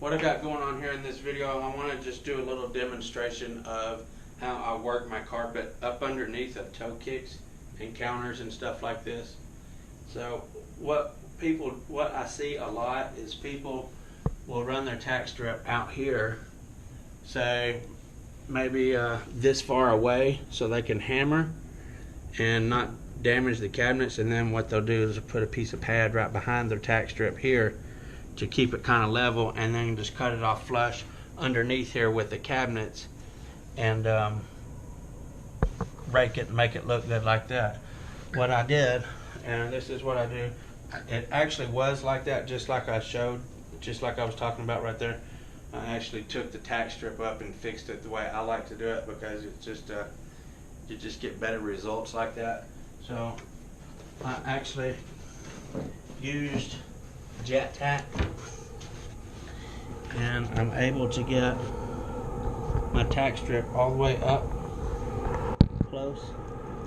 what I got going on here in this video, I want to just do a little demonstration of how I work my carpet up underneath of toe kicks and counters and stuff like this. So what I see a lot is people will run their tack strip out here, say maybe this far away, so they can hammer and not damage the cabinets, and then what they'll do is put a piece of pad right behind their tack strip here to keep it kind of level, and then just cut it off flush underneath here with the cabinets and rake it and make it look good like that. What I did, and this is what I do, it actually was like that, just like I showed, just like I was talking about right there. I actually took the tack strip up and fixed it the way I like to do it, because it's just you just get better results like that. So I actually used jet tack, and I'm able to get my tack strip all the way up close,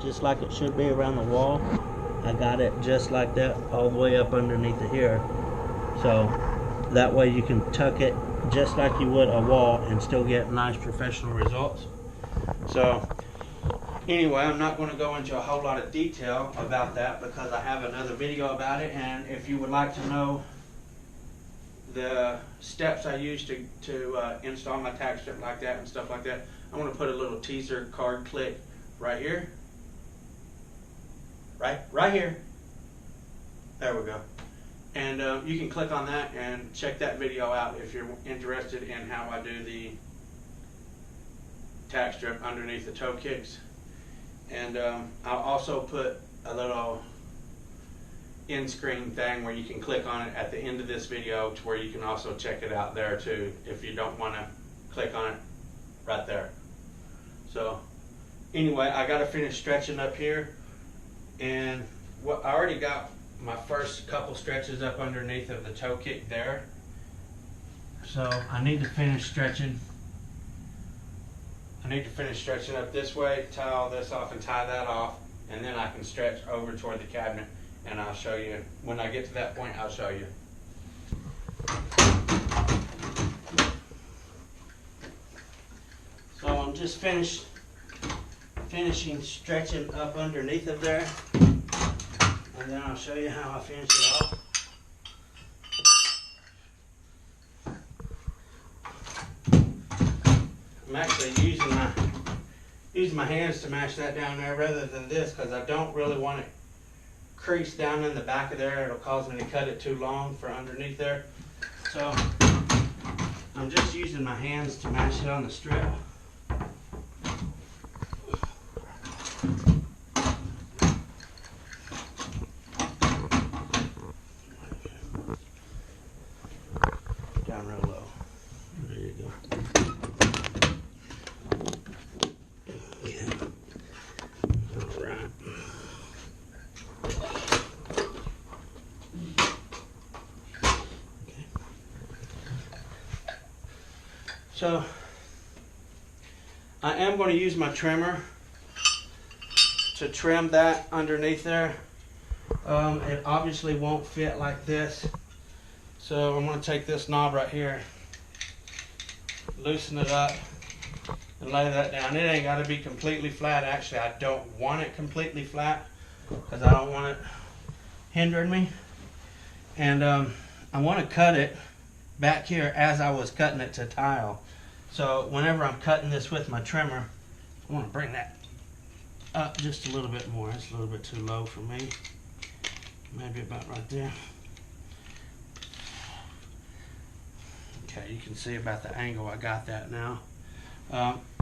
just like it should be around the wall. I got it just like that all the way up underneath it here, so that way you can tuck it just like you would a wall and still get nice professional results. So anyway, I'm not going to go into a whole lot of detail about that because I have another video about it, and if you would like to know the steps I use to install my tack strip like that and stuff like that, I'm going to put a little teaser card click right here. Right here. There we go. And you can click on that and check that video out if you're interested in how I do the tack strip underneath the toe kicks. And I'll also put a little end screen thing where you can click on it at the end of this video, to where you can also check it out there too if you don't want to click on it right there. So anyway, I got to finish stretching up here, and what I already got my first couple stretches up underneath of the toe kick there, so I need to finish stretching. I need to finish stretching up this way, tie all this off and tie that off, and then I can stretch over toward the cabinet, and I'll show you when I get to that point. I'll show you. So I'm just finishing stretching up underneath of there, and then I'll show you how I finish it off. I'm actually using my hands to mash that down there rather than this, because I don't really want it creased down in the back of there. It'll cause me to cut it too long for underneath there. So I'm just using my hands to mash it on the strip. Down real low. There you go. Okay. All right. Okay. So I am going to use my trimmer to trim that underneath there. It obviously won't fit like this, so I'm going to take this knob right here, loosen it up, and lay that down. It ain't got to be completely flat. Actually, I don't want it completely flat because I don't want it hindering me. And I want to cut it back here as I was cutting it to tile. So whenever I'm cutting this with my trimmer, I want to bring that up just a little bit more. It's a little bit too low for me. Maybe about right there. Okay, you can see about the angle. I got that now.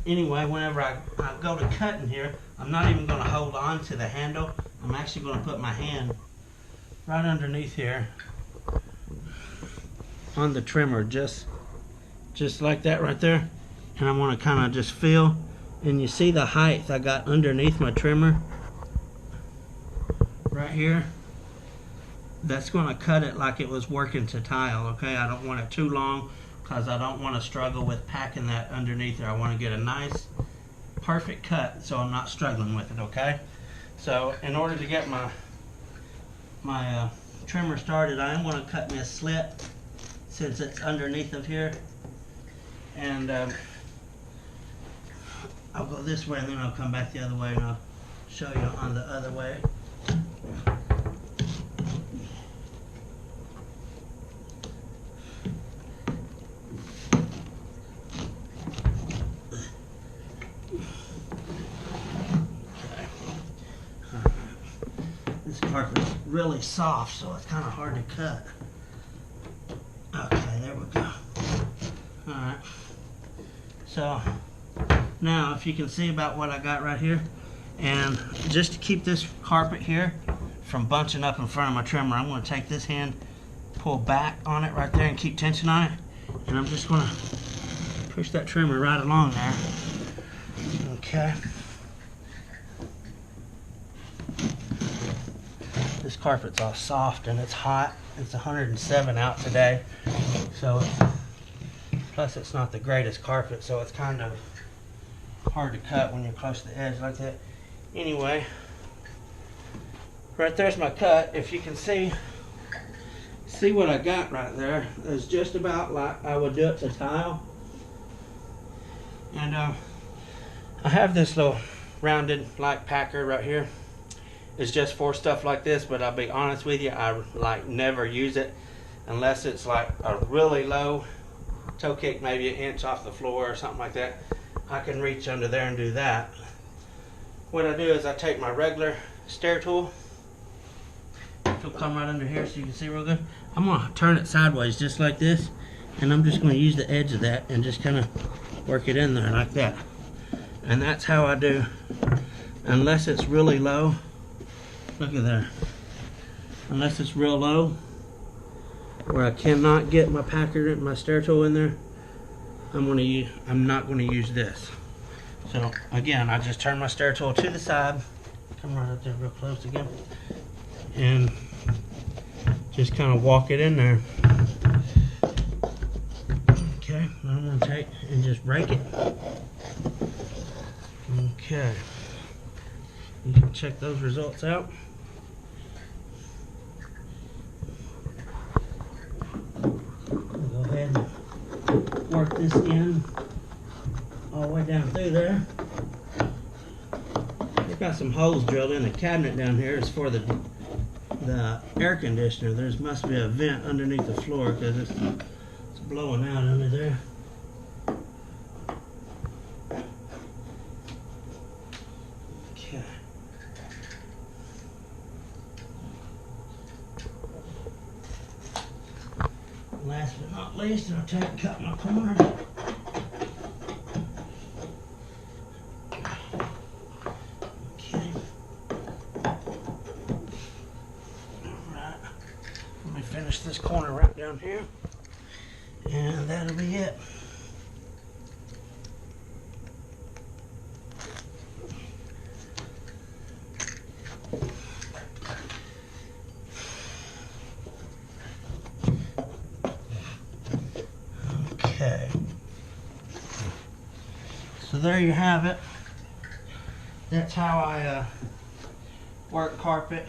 Anyway, whenever I go to cutting here, I'm not even going to hold on to the handle. I'm actually going to put my hand right underneath here on the trimmer, just like that right there. And I want to kind of just feel, and you see the height I got underneath my trimmer right here. That's going to cut it like it was working to tile. Okay, I don't want it too long because I don't want to struggle with packing that underneath there. I want to get a nice perfect cut so I'm not struggling with it. Okay, so in order to get my trimmer started, I am going to cut me a slit since it's underneath of here. And I'll go this way and then I'll come back the other way and I'll show you on the other way. This carpet's really soft, so it's kind of hard to cut. Okay, there we go. Alright. So, now if you can see about what I got right here, and just to keep this carpet here from bunching up in front of my trimmer, I'm going to take this hand, pull back on it right there and keep tension on it, and I'm just going to push that trimmer right along there. Okay. This carpet's all soft and it's hot. It's 107 out today, so plus it's not the greatest carpet, so it's kind of hard to cut when you're close to the edge like that. Anyway, right there's my cut. If you can see what I got right there is just about like I would do it to tile. And I have this little rounded like packer right here. It's just for stuff like this, but I'll be honest with you, I like never use it unless it's like a really low toe kick, maybe an inch off the floor or something like that. I can reach under there and do that. What I do is I take my regular stair tool. It'll come right under here so you can see real good. I'm going to turn it sideways just like this, and I'm just going to use the edge of that and just kind of work it in there like that. And that's how I do, unless it's really low. Look at there. Unless it's real low, where I cannot get my packer, my stair tool in there, I'm not going to use this. So again, I just turn my stair tool to the side, come right up there real close again, and just kind of walk it in there. Okay, I'm going to take and just break it. Okay, you can check those results out. Go ahead and work this in all the way down through there. I've got some holes drilled in the cabinet down here. It's for the air conditioner. There must be a vent underneath the floor because it's blowing out under there. Okay. Last but not least, I'll take and cut my corner. Okay. Alright. Let me finish this corner right down here. And that'll be it. Okay. So there you have it. That's how I work carpet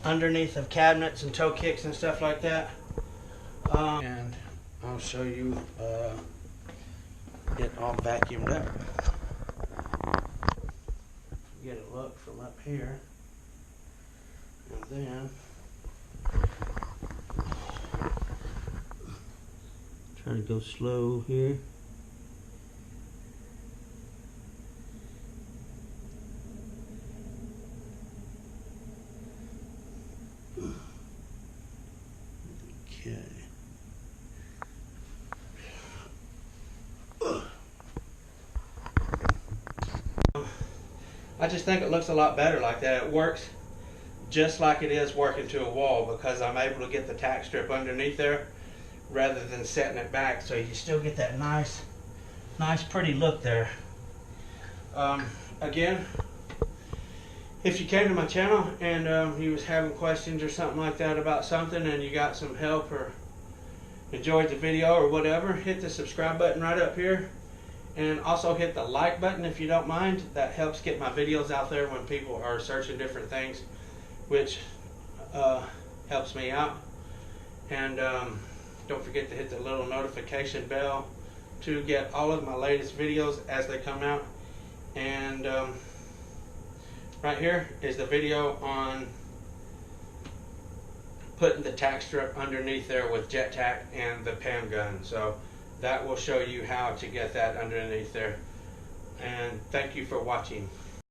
underneath of cabinets and toe kicks and stuff like that. And I'll show you it all vacuumed up. Get a look from up here. And then try to go slow here. Okay. I just think it looks a lot better like that. It works just like it is working to a wall because I'm able to get the tack strip underneath there rather than setting it back, so you still get that nice pretty look there. Again, if you came to my channel and you was having questions or something like that about something and you got some help or enjoyed the video or whatever, hit the subscribe button right up here, and also hit the like button if you don't mind. That helps get my videos out there when people are searching different things, which helps me out. And Don't forget to hit the little notification bell to get all of my latest videos as they come out. And right here is the video on putting the tack strip underneath there with jet tack and the PAM gun. So that will show you how to get that underneath there. And thank you for watching.